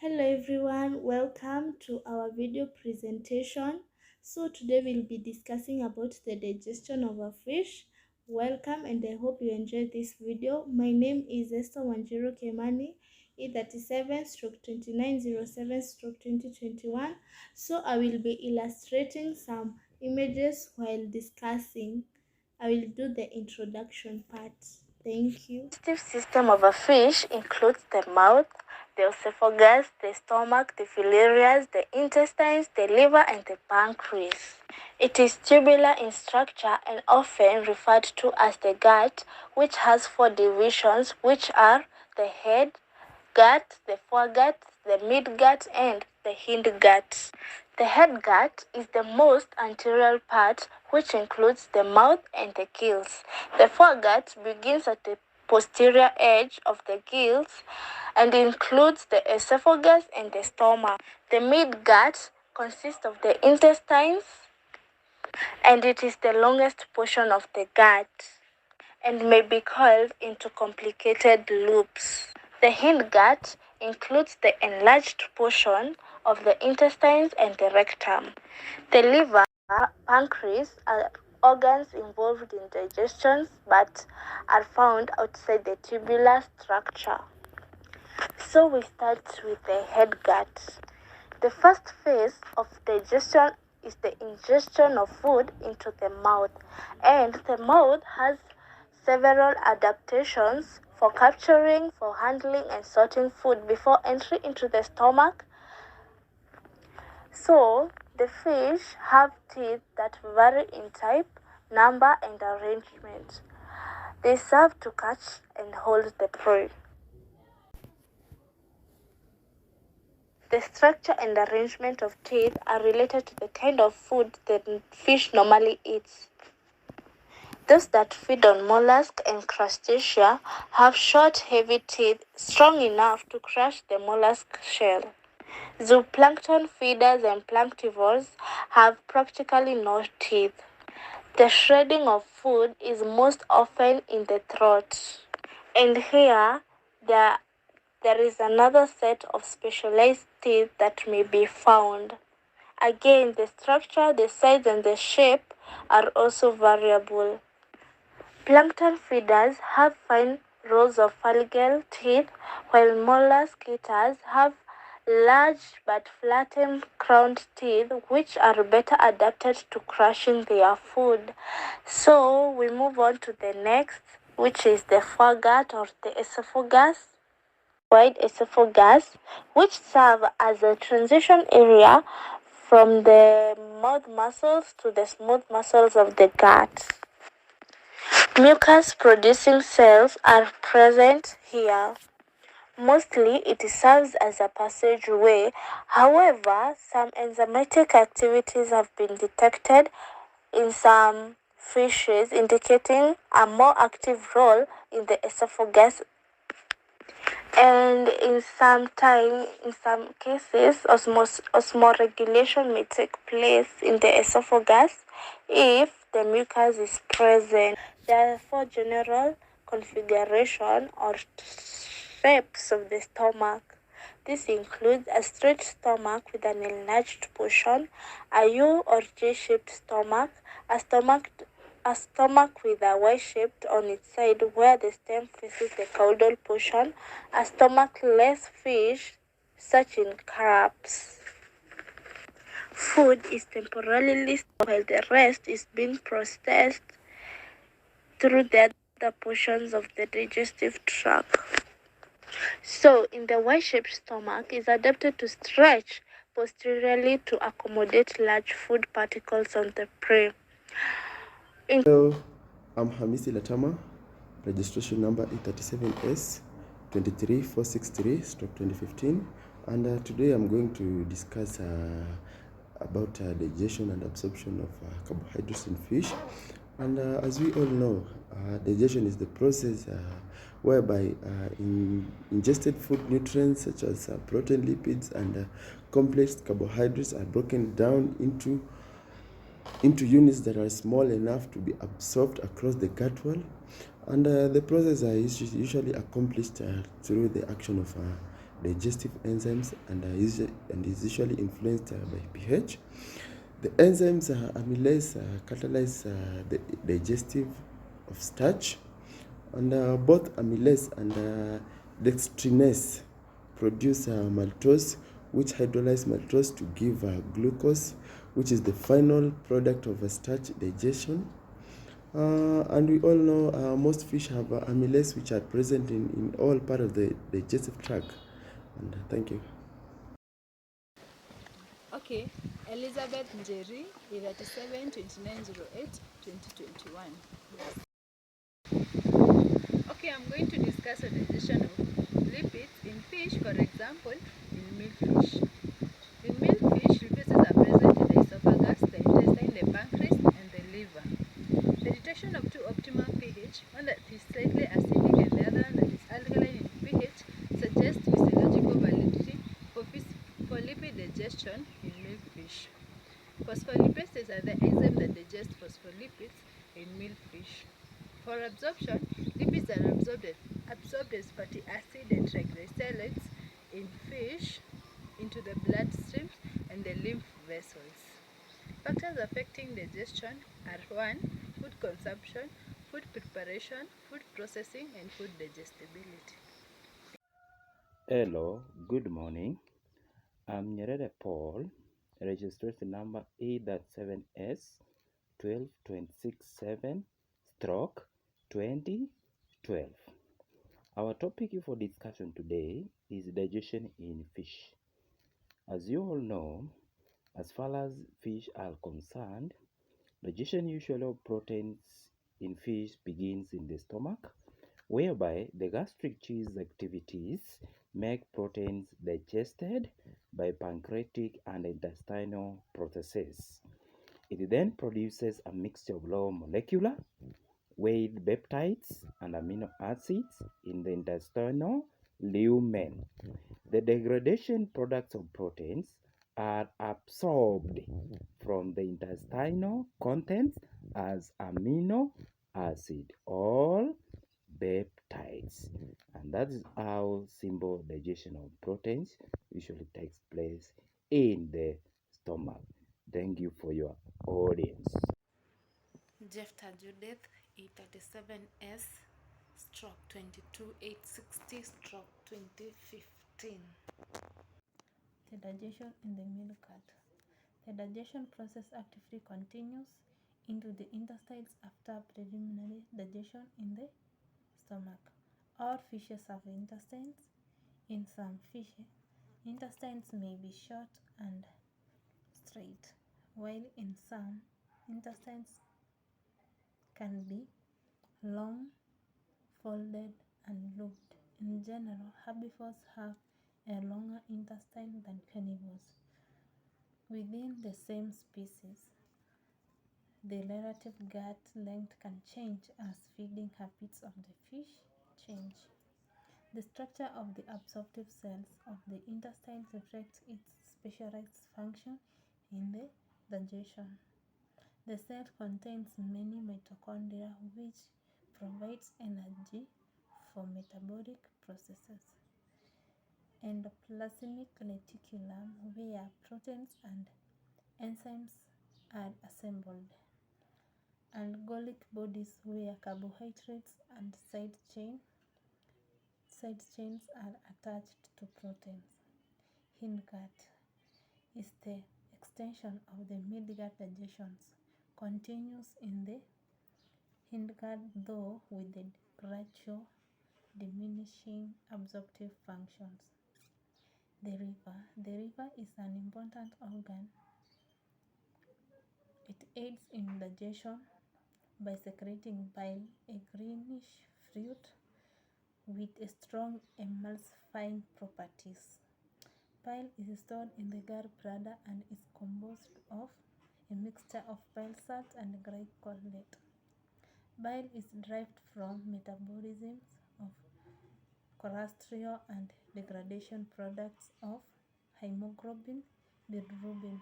Hello everyone, welcome to our video presentation. So today we'll be discussing about the digestion of a fish. Welcome and I hope you enjoyed this video. My name is Esther Wanjiru Kemani, E37/2907/2021. So I will be illustrating some images while discussing. I will do the introduction part. Thank you. The digestive system of a fish includes the mouth, the esophagus, the stomach, the filarias, the intestines, the liver, and the pancreas. It is tubular in structure and often referred to as the gut, which has four divisions, which are the head gut, the foregut, the midgut, and the hindgut. The head gut is the most anterior part, which includes the mouth and the gills. The foregut begins at the posterior edge of the gills and includes the esophagus and the stomach. The midgut consists of the intestines and it is the longest portion of the gut and may be curled into complicated loops. The hindgut includes the enlarged portion of the intestines and the rectum. The liver, pancreas are organs involved in digestion but are found outside the tubular structure. So we start with the head gut. The first phase of digestion is the ingestion of food into the mouth, and the mouth has several adaptations for capturing, for handling, and sorting food before entry into the stomach. So, the fish have teeth that vary in type, number, and arrangement. They serve to catch and hold the prey. The structure and arrangement of teeth are related to the kind of food the fish normally eats. Those that feed on mollusks and crustacea have short, heavy teeth strong enough to crush the mollusk shell. Zooplankton feeders and planktivores have practically no teeth. The shredding of food is most often in the throat. And here, there is another set of specialized teeth that may be found. Again, the structure, the size, and the shape are also variable. Plankton feeders have fine rows of phalangeal teeth, while mollusk eaters have large but flattened crowned teeth, which are better adapted to crushing their food. So we move on to the next, which is the foregut or the esophagus. Wide esophagus, which serve as a transition area from the mouth muscles to the smooth muscles of the gut. Mucus producing cells are present here. Mostly it serves as a passageway. However, some enzymatic activities have been detected in some fishes, indicating a more active role in the esophagus. And in some cases, osmoregulation may take place in the esophagus if the mucus is present. There are four general configuration or shapes of the stomach. This includes a straight stomach with an enlarged portion, a U or J-shaped stomach, a stomach with a Y-shaped on its side where the stem faces the caudal portion, a stomach-less fish, such in crabs. Food is temporarily stored while the rest is being processed through the other portions of the digestive tract. So, in the Y-shaped stomach is adapted to stretch posteriorly to accommodate large food particles on the prey. Hello, I'm Hamisi Latama, registration number E37S 23463/2015, and today I'm going to discuss about digestion and absorption of carbohydrates in fish. And as we all know, digestion is the process whereby ingested food nutrients such as protein, lipids, and complex carbohydrates are broken down into units that are small enough to be absorbed across the gut wall, and the process is usually accomplished through the action of digestive enzymes and is usually influenced by pH. The enzymes amylase catalyze the digestive of starch, and both amylase and dextrinase produce maltose, which hydrolyze maltose to give glucose, which is the final product of a starch digestion. And we all know most fish have amylase, which are present in all part of the digestive tract. And thank you. Okay, Elizabeth Njeri, 37 2908 2021. Yes. Okay, I'm going to discuss the digestion of lipids in fish, for example, in milkfish. In milkfish, lipids are present in the esophagus, the intestine, the pancreas, and the liver. The detection of two optimal pH, one that is slightly acidic and the other one that is alkaline in pH, suggests physiological validity for lipid digestion in milkfish. Phospholipids are the enzyme that digests phospholipids in milkfish. For absorption, lipids are absorbed as fatty acid and triglycerides in fish into the bloodstream and the lymph vessels. Factors affecting digestion are 1. Food consumption, food preparation, food processing, and food digestibility. Hello, good morning. I'm Nyerere Paul, registration number E.7S 12267 stroke 2012. Our topic for discussion today is digestion in fish. As you all know, as far as fish are concerned, digestion usually of proteins in fish begins in the stomach, whereby the gastric juice activities make proteins digested by pancreatic and intestinal processes. It then produces a mixture of low molecular with peptides and amino acids in the intestinal lumen. The degradation products of proteins are absorbed from the intestinal contents as amino acid or peptides, and that is how simple digestion of proteins usually takes place in the stomach. Thank you for your audience. Jefta Judith, E37S stroke 22860 stroke 2015. The digestion in the milk gut. The digestion process actively continues into the intestines after preliminary digestion in the stomach. All fishes have intestines. In some fishes, intestines may be short and straight, while in some, intestines can be long, folded, and looped. In general, herbivores have a longer intestine than carnivores. Within the same species, the relative gut length can change as feeding habits of the fish change. The structure of the absorptive cells of the intestine reflects its specialized function in the digestion. The cell contains many mitochondria which provides energy for metabolic processes. Endoplasmic reticulum where proteins and enzymes are assembled. And Golgi bodies where carbohydrates and side chains are attached to proteins. Hindgut is the extension of the midgut digestions, continues in the hindgut though with the gradual diminishing absorptive functions. The liver is an important organ. It aids in digestion by secreting bile, a greenish fluid with strong emulsifying properties. Bile is stored in the gallbladder and is composed of a mixture of bile salt and glycolate. Bile is derived from metabolism of cholesterol and degradation products of hemoglobin, bilirubin.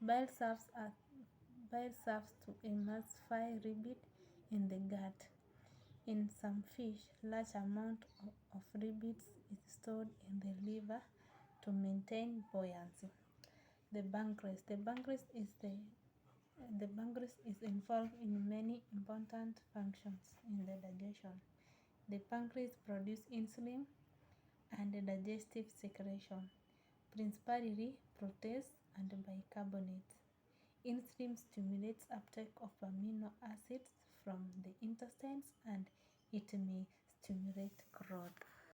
Bile serves to emulsify lipid in the gut. In some fish, large amount of lipids is stored in the liver to maintain buoyancy. The pancreas. The pancreas is involved in many important functions in the digestion. The pancreas produces insulin and digestive secretion, principally protease and bicarbonates. Insulin stimulates uptake of amino acids from the intestines and it may stimulate growth.